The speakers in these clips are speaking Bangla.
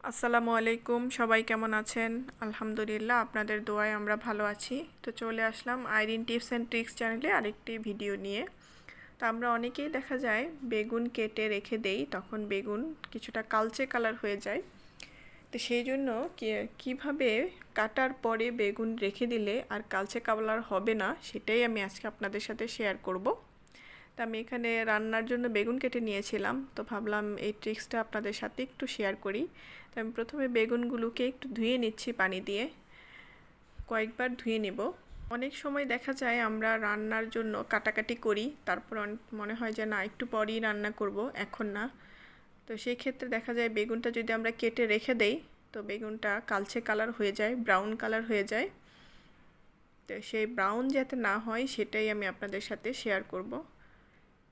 আসসালামু আলাইকুম, সবাই কেমন আছেন? আলহামদুলিল্লাহ, আপনাদের দোয়ায় আমরা ভালো আছি। তো চলে আসলাম আইরিন টিপস অ্যান্ড ট্রিক্স চ্যানেলে আরেকটি ভিডিও নিয়ে। তো আমরা অনেকেই দেখা যায় বেগুন কেটে রেখে দেই, তখন বেগুন কিছুটা কালচে কালার হয়ে যায়। তো সেই জন্য কিভাবে কাটার পরে বেগুন রেখে দিলে আর কালচে কালার হবে না, সেটাই আমি আজকে আপনাদের সাথে শেয়ার করব। তো আমি এখানে রান্নার জন্য বেগুন কেটে নিয়েছিলাম, তো ভাবলাম এই ট্রিক্সটা আপনাদের সাথে একটু শেয়ার করি। তো আমি প্রথমে বেগুনগুলোকে একটু ধুয়ে নিচ্ছি পানি দিয়ে, কয়েকবার ধুয়ে নেব। অনেক সময় দেখা যায় আমরা রান্নার জন্য কাটাকাটি করি, তারপর মনে হয় যে না, একটু পরেই রান্না করব, এখন না। তো সেই ক্ষেত্রে দেখা যায় বেগুনটা যদি আমরা কেটে রেখে দেই, তো বেগুনটা কালচে কালার হয়ে যায়, ব্রাউন কালার হয়ে যায়। তো সেই ব্রাউন যাতে না হয় সেটাই আমি আপনাদের সাথে শেয়ার করব।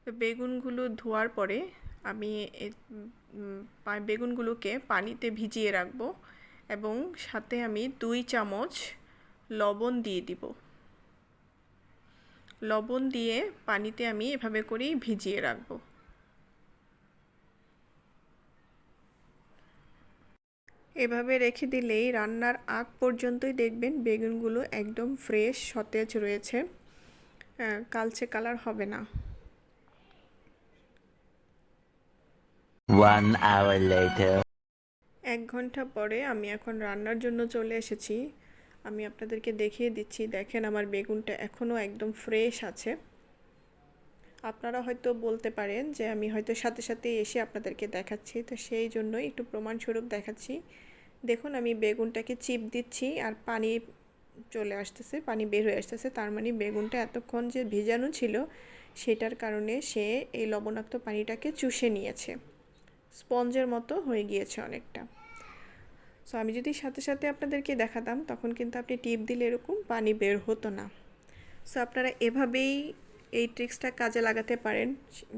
তো বেগুনগুলো ধোয়ার পরে আমি বেগুনগুলোকে পানিতে ভিজিয়ে রাখবো এবং সাথে আমি 2 চামচ লবণ দিয়ে দিব। লবণ দিয়ে পানিতে আমি এভাবে করেই ভিজিয়ে রাখবো। এভাবে রেখে দিলেই রান্নার আগ পর্যন্তই দেখবেন বেগুনগুলো একদম ফ্রেশ সতেজ রয়েছে, কালচে কালার হবে না। 1 hour later. 1 ঘন্টা পরে আমি এখন রান্নার জন্য চলে এসেছি। আমি আপনাদেরকে দেখিয়ে দিচ্ছি, দেখেন আমার বেগুনটা এখনও একদম ফ্রেশ আছে। আপনারা হয়তো বলতে পারেন যে আমি হয়তো সাথে সাথে এসে আপনাদেরকে দেখাচ্ছি, তো সেই জন্যই একটু প্রমাণস্বরূপ দেখাচ্ছি। দেখুন, আমি বেগুনটাকে চিপ দিচ্ছি আর পানি চলে আসতেছে, পানি বের হয়ে আসতেছে, তার মানে বেগুনটা এতক্ষণ যে ভিজানো ছিল সেটার কারণে সে এই লবণাক্ত পানিটাকে চুষে নিয়েছে, স্পঞ্জের মতো হয়ে গিয়েছে অনেকটা। সো আমি যদি সাথে সাথে আপনাদেরকে দেখাতাম তখন কিন্তু আপনি টিপ দিলে এরকম পানি বের হতো না। সো আপনারা এভাবেই এই ট্রিক্সটা কাজে লাগাতে পারেন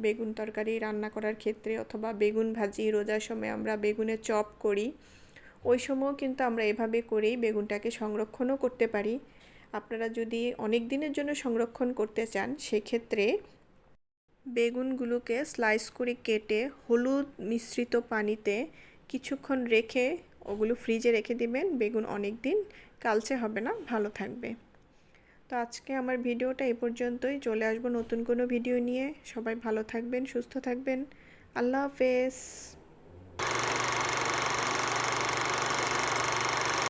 বেগুন তরকারি রান্না করার ক্ষেত্রে, অথবা বেগুন ভাজি, রোজার সময় আমরা বেগুনের চপ করি, ওই সময়ও কিন্তু আমরা এভাবে করেই বেগুনটাকে সংরক্ষণও করতে পারি। আপনারা যদি অনেক দিনের জন্য সংরক্ষণ করতে চান, সেক্ষেত্রে বেগুনগুলোকে স্লাইস করে কেটে হলুদ মিশ্রিত পানিতে কিছুক্ষণ রেখে ওগুলো ফ্রিজে রেখে দিবেন। বেগুন অনেক দিন কালচে হবে না, ভালো থাকবে। তো আজকে আমার ভিডিওটা এই পর্যন্তই। চলে আসবো নতুন কোনো ভিডিও নিয়ে। সবাই ভালো থাকবেন, সুস্থ থাকবেন। আল্লাহ হাফেজ।